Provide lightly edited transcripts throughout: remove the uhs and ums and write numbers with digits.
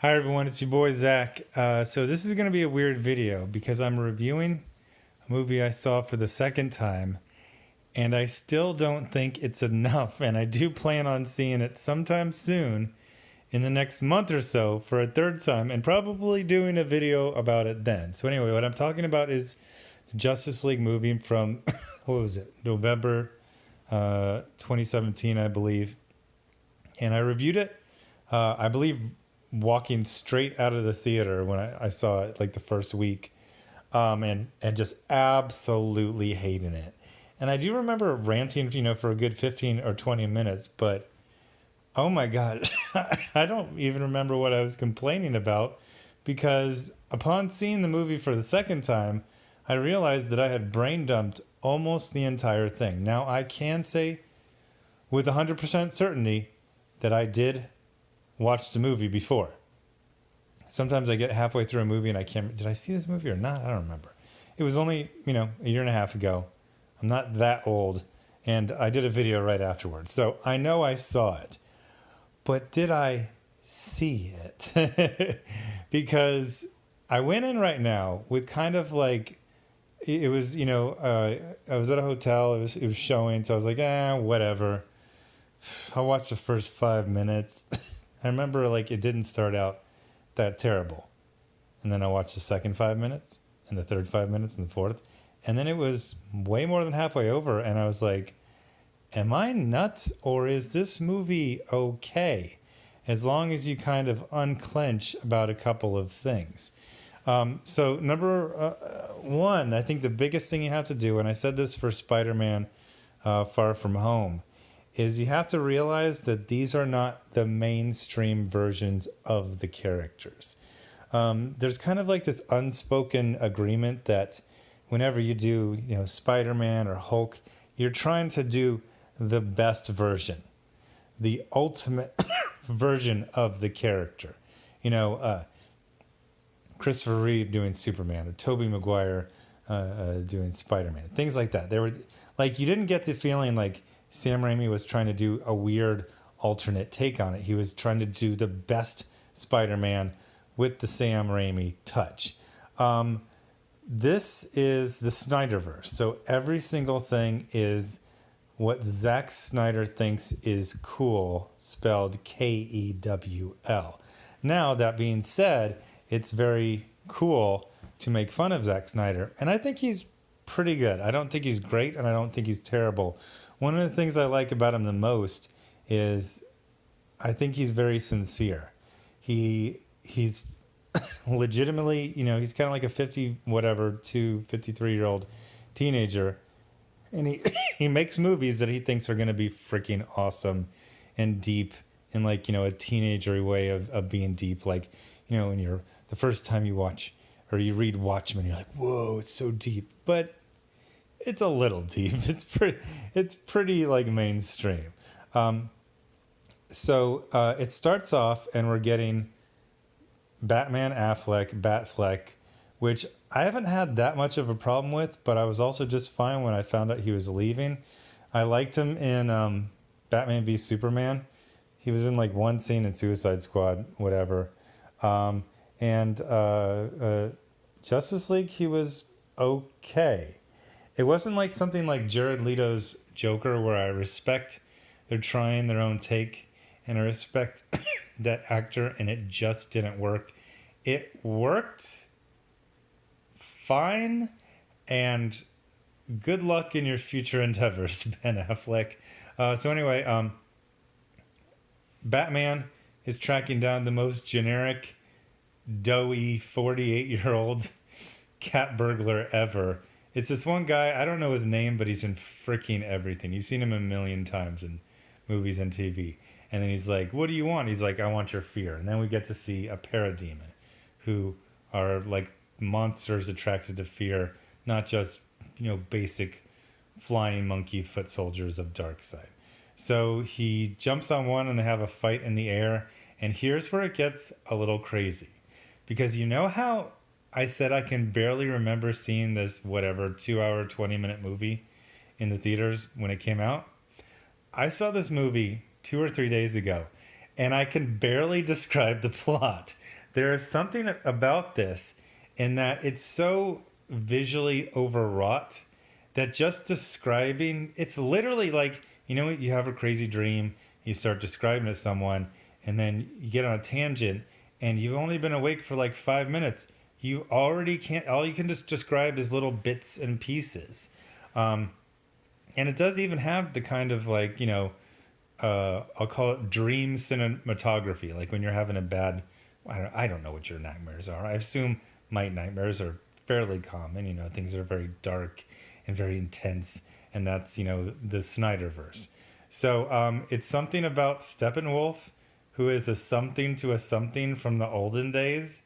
Hi everyone, it's your boy Zach. So this is going to be a weird video because I'm reviewing a movie I saw for the second time, and I still don't think it's enough. And I do plan on seeing it sometime soon, in the next month or so, for a third time, and probably doing a video about it then. So anyway, what I'm talking about is the Justice League movie from what was it, November 2017, I believe, and I reviewed it. I believe walking straight out of the theater when I saw it like the first week, and just absolutely hating it. And I do remember ranting, for a good 15 or 20 minutes, but oh my God, I don't even remember what I was complaining about, because upon seeing the movie for the second time, I realized that I had brain dumped almost the entire thing. Now, I can say with 100% certainty that I did watch the movie before. Sometimes I get halfway through a movie and I can't, did I see this movie or not? I don't remember. It was only, a year and a half ago. I'm not that old. And I did a video right afterwards. So I know I saw it. But did I see it? Because I went in right now with kind of like, it was, I was at a hotel. It was showing. So I was like, whatever. I'll watch the first 5 minutes. I remember like it didn't start out that terrible. And then I watched the second 5 minutes and the third 5 minutes and the fourth. And then it was way more than halfway over. And I was like, am I nuts, or is this movie okay? As long as you kind of unclench about a couple of things. So number one, I think the biggest thing you have to do, and I said this for Spider-Man Far From Home, is you have to realize that these are not the mainstream versions of the characters. There's kind of like this unspoken agreement that whenever you do, Spider-Man or Hulk, you're trying to do the best version, the ultimate version of the character. Christopher Reeve doing Superman, or Tobey Maguire doing Spider-Man, things like that. They were like, you didn't get the feeling like Sam Raimi was trying to do a weird alternate take on it. He was trying to do the best Spider-Man with the Sam Raimi touch. This is the Snyderverse. So every single thing is what Zack Snyder thinks is cool, spelled Kewl. Now, that being said, it's very cool to make fun of Zack Snyder. And I think he's pretty good. I don't think he's great, and I don't think he's terrible. One of the things I like about him the most is I think he's very sincere. He's legitimately, he's kind of like a 53-year-old teenager, and he he makes movies that he thinks are going to be freaking awesome and deep in like, a teenagery way of being deep. Like, when you're the first time you watch or you read Watchmen, you're like, whoa, it's so deep. But it's a little deep. It's pretty like mainstream. So it starts off and we're getting Batman Batfleck, which I haven't had that much of a problem with, but I was also just fine when I found out he was leaving. I liked him in Batman v Superman. He was in like one scene in Suicide Squad, whatever. And Justice League, he was okay. It wasn't like something like Jared Leto's Joker, where I respect they're trying their own take, and I respect that actor, and it just didn't work. It worked fine, and good luck in your future endeavors, Ben Affleck. So anyway, Batman is tracking down the most generic, doughy 48-year-old cat burglar ever. It's this one guy, I don't know his name, but he's in freaking everything. You've seen him a million times in movies and TV. And then he's like, what do you want? He's like, I want your fear. And then we get to see a parademon, who are like monsters attracted to fear, not just, basic flying monkey foot soldiers of Darkseid. So he jumps on one and they have a fight in the air. And here's where it gets a little crazy. Because you know how I said I can barely remember seeing this 2-hour, 20-minute movie in the theaters when it came out? I saw this movie 2 or 3 days ago, and I can barely describe the plot. There is something about this in that it's so visually overwrought that just describing it's literally like, you know, you have a crazy dream, you start describing it to someone, and then you get on a tangent, and you've only been awake for like 5 minutes. You already can't. All you can just describe is little bits and pieces, and it does even have the kind of like, you know, I'll call it dream cinematography. Like when you're having a bad, I don't know what your nightmares are. I assume my nightmares are fairly common. You know, things are very dark and very intense, and that's, you know, the Snyderverse. So it's something about Steppenwolf, who is a something to a something from the olden days.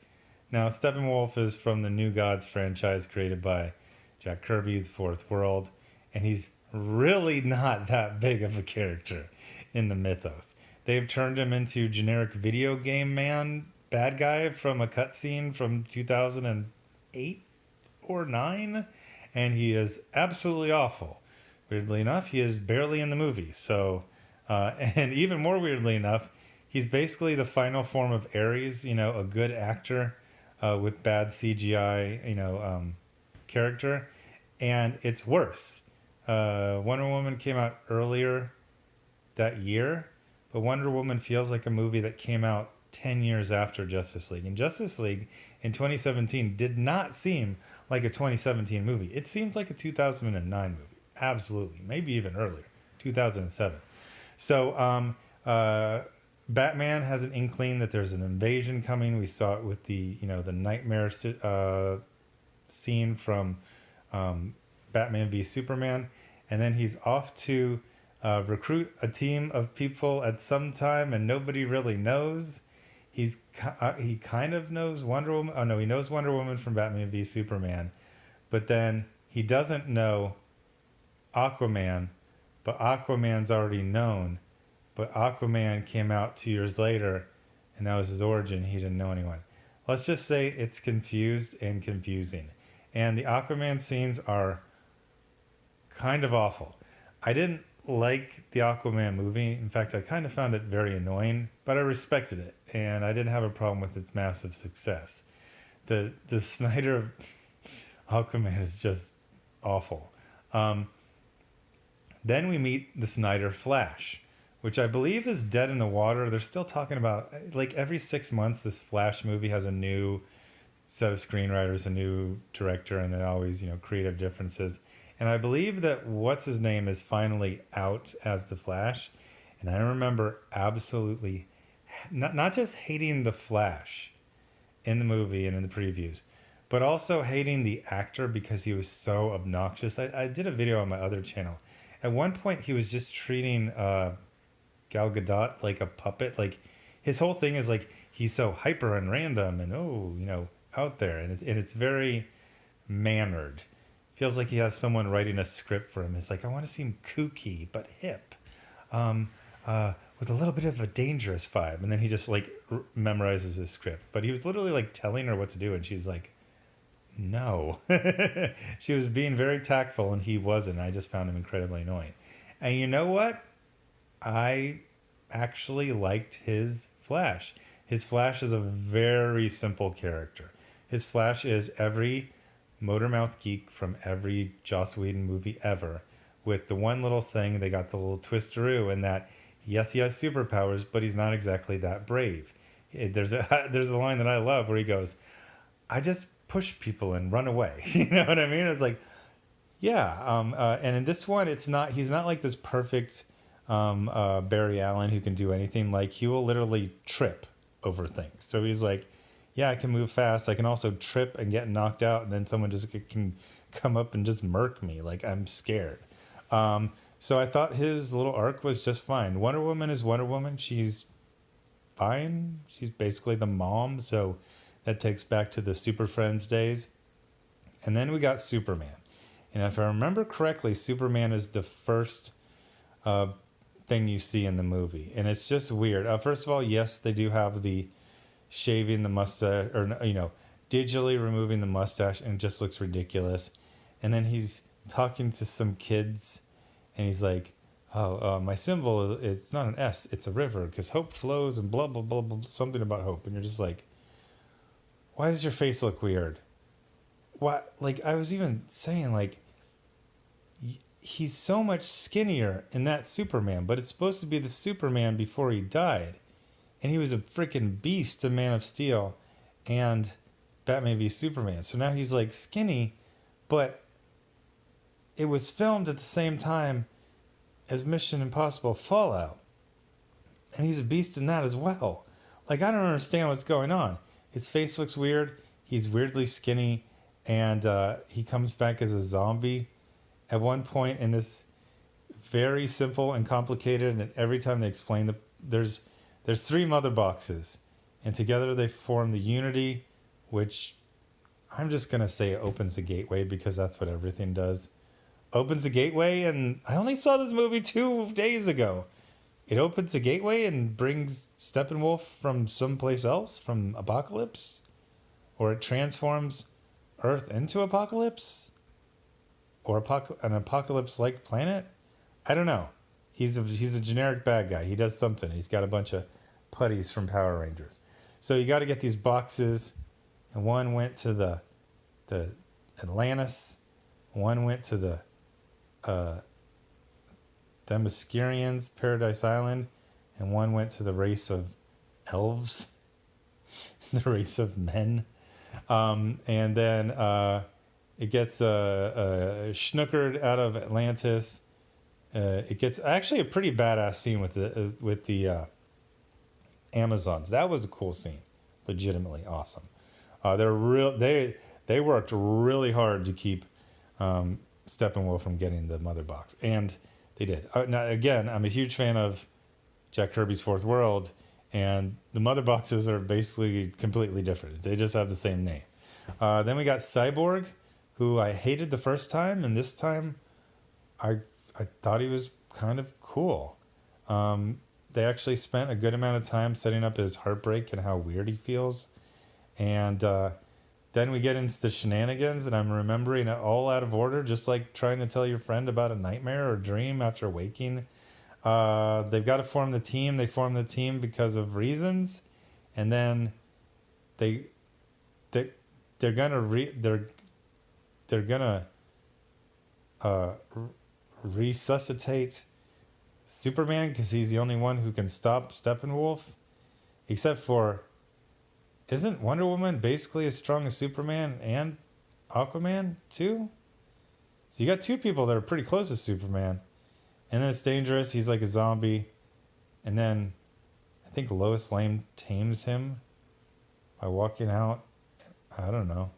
Now, Steppenwolf is from the New Gods franchise created by Jack Kirby, The Fourth World, and he's really not that big of a character in the mythos. They've turned him into generic video game man, bad guy from a cutscene from 2008 or 9, and he is absolutely awful. Weirdly enough, he is barely in the movie. So, and even more weirdly enough, he's basically the final form of Ares, you know, a good actor with bad CGI, you know, character, and it's worse. Wonder Woman came out earlier that year, but Wonder Woman feels like a movie that came out 10 years after Justice League. And Justice League in 2017 did not seem like a 2017 movie. It seemed like a 2009 movie. Absolutely. Maybe even earlier, 2007. So Batman has an inkling that there's an invasion coming. We saw it with the, you know, the nightmare scene from Batman v Superman. And then he's off to recruit a team of people at some time, and nobody really knows. He kind of knows Wonder Woman. Oh no, he knows Wonder Woman from Batman v Superman, but then he doesn't know Aquaman, but Aquaman's already known. But Aquaman came out 2 years later, and that was his origin. He didn't know anyone. Let's just say it's confused and confusing. And the Aquaman scenes are kind of awful. I didn't like the Aquaman movie. In fact, I kind of found it very annoying, but I respected it, and I didn't have a problem with its massive success. The Snyder Aquaman is just awful. Then we meet the Snyder Flash, which I believe is dead in the water. They're still talking about, like, every 6 months this Flash movie has a new set of screenwriters, a new director, and then always, you know, creative differences. And I believe that what's his name is finally out as the Flash. And I remember absolutely not just hating the Flash in the movie and in the previews, but also hating the actor because he was so obnoxious. I did a video on my other channel. At one point, he was just treating Gal Gadot like a puppet. Like, his whole thing is like he's so hyper and random and, oh, you know, out there, and it's very mannered. Feels like he has someone writing a script for him. It's like, I want to seem kooky but hip, with a little bit of a dangerous vibe. And then he just like memorizes his script. But he was literally like telling her what to do, and she's like, no. She was being very tactful, and he wasn't. I just found him incredibly annoying. And you know what? I actually liked his Flash. His Flash is a very simple character. His Flash is every Motormouth geek from every Joss Whedon movie ever, with the one little thing, they got the little twisteroo, and that, yes, he has superpowers, but he's not exactly that brave. There's a line that I love where he goes, I just push people and run away. You know what I mean? It's like, yeah. And in this one, he's not like this perfect Barry Allen who can do anything. Like, he will literally trip over things. So he's like, yeah, I can move fast. I can also trip and get knocked out, and then someone just can come up and just murk me. Like, I'm scared. So I thought his little arc was just fine. Wonder Woman is Wonder Woman. She's fine. She's basically the mom, so that takes back to the Super Friends days. And then we got Superman. And if I remember correctly, Superman is the first thing you see in the movie. And it's just weird. First of all, yes, they do have the shaving the mustache, or, you know, digitally removing the mustache, and it just looks ridiculous. And then he's talking to some kids, and he's like, oh, my symbol, it's not an S, it's a river, because hope flows, and blah, blah, blah, blah, something about hope. And you're just like, why does your face look weird? What, like, I was even saying, like, he's so much skinnier in that Superman, but it's supposed to be the Superman before he died. And he was a freaking beast in Man of Steel and Batman v Superman. So now he's like skinny, but it was filmed at the same time as Mission Impossible Fallout. And he's a beast in that as well. Like, I don't understand what's going on. His face looks weird. He's weirdly skinny. And he comes back as a zombie at one point in this very simple and complicated. And every time they explain there's three mother boxes. And together they form the Unity, which I'm just going to say opens the gateway because that's what everything does. Opens the gateway, and I only saw this movie 2 days ago. It opens a gateway and brings Steppenwolf from someplace else, from Apocalypse? Or it transforms Earth into Apocalypse? Or an Apocalypse-like planet? I don't know. He's a generic bad guy. He does something. He's got a bunch of putties from Power Rangers. So you got to get these boxes, and one went to the Atlantis, one went to the Themyscirians, Paradise Island, and one went to the race of elves, the race of men. And then it gets schnookered out of Atlantis. It gets actually a pretty badass scene with the Amazons. That was a cool scene, legitimately awesome. They worked really hard to keep Steppenwolf from getting the mother box, and they did. Now again, I'm a huge fan of Jack Kirby's Fourth World, and the mother boxes are basically completely different. They just have the same name. Then we got Cyborg, who I hated the first time, and this time I thought he was kind of cool. They actually spent a good amount of time setting up his heartbreak and how weird he feels. And then we get into the shenanigans, and I'm remembering it all out of order, just like trying to tell your friend about a nightmare or dream after waking. They've got to form the team. They form the team because of reasons, and then they're gonna resuscitate Superman because he's the only one who can stop Steppenwolf, except for, isn't Wonder Woman basically as strong as Superman and Aquaman too? So you got two people that are pretty close to Superman, and then it's dangerous. He's like a zombie, and then I think Lois Lane tames him by walking out, I don't know,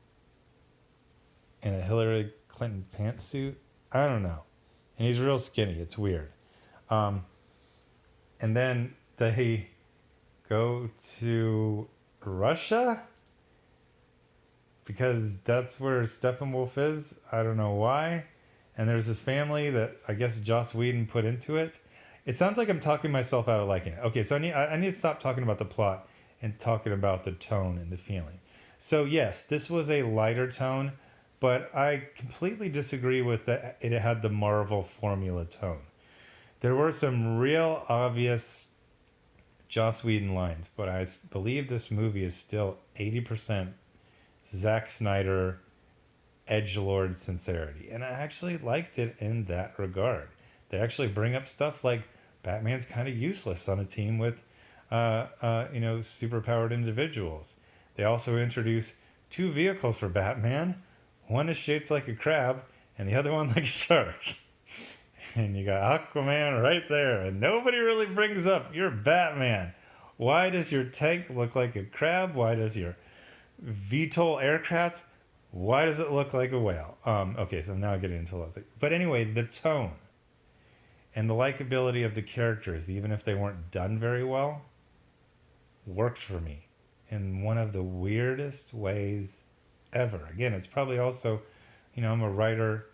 in a Hillary Clinton pantsuit. I don't know. And he's real skinny. It's weird. And then they go to Russia because that's where Steppenwolf is. I don't know why. And there's this family that I guess Joss Whedon put into it. It sounds like I'm talking myself out of liking it. Okay, so I need to stop talking about the plot and talking about the tone and the feeling. So yes, this was a lighter tone, but I completely disagree with that. It had the Marvel formula tone. There were some real obvious Joss Whedon lines, but I believe this movie is still 80% Zack Snyder edgelord sincerity. And I actually liked it in that regard. They actually bring up stuff like Batman's kind of useless on a team with superpowered individuals. They also introduce 2 vehicles for Batman. One is shaped like a crab, and the other one like a shark. And you got Aquaman right there, and nobody really brings up, you're Batman. Why does your tank look like a crab? Why does your VTOL aircraft, why does it look like a whale? Okay, so I'm now getting into a lot of things. But anyway, the tone and the likability of the characters, even if they weren't done very well, worked for me in one of the weirdest ways ever. Again, it's probably also, I'm a writer,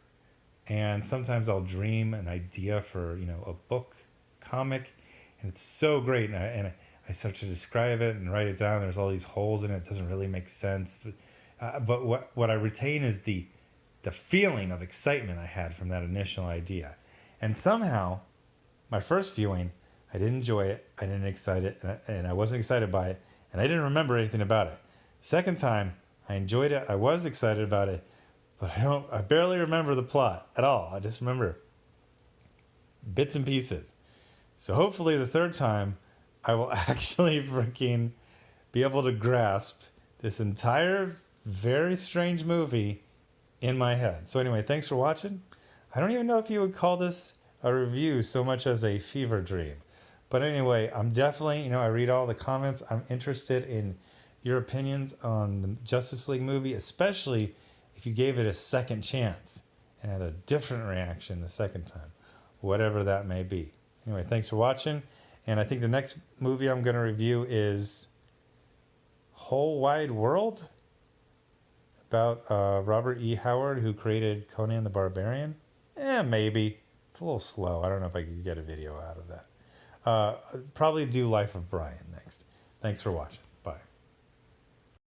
and sometimes I'll dream an idea for, a book, comic, and it's so great. And I start to describe it and write it down. There's all these holes in it. It doesn't really make sense. But what I retain is the feeling of excitement I had from that initial idea. And somehow, my first viewing, I didn't enjoy it. I didn't excite it. And I wasn't excited by it. And I didn't remember anything about it. Second time, I enjoyed it. I was excited about it, but I barely remember the plot at all. I just remember bits and pieces. So hopefully the third time, I will actually freaking be able to grasp this entire very strange movie in my head. So anyway, thanks for watching. I don't even know if you would call this a review so much as a fever dream. But anyway, I'm definitely, I read all the comments. I'm interested in your opinions on the Justice League movie, especially if you gave it a second chance and had a different reaction the second time, whatever that may be. Anyway, thanks for watching. And I think the next movie I'm going to review is Whole Wide World, about Robert E. Howard, who created Conan the Barbarian. Maybe. It's a little slow. I don't know if I could get a video out of that. Probably do Life of Brian next. Thanks for watching.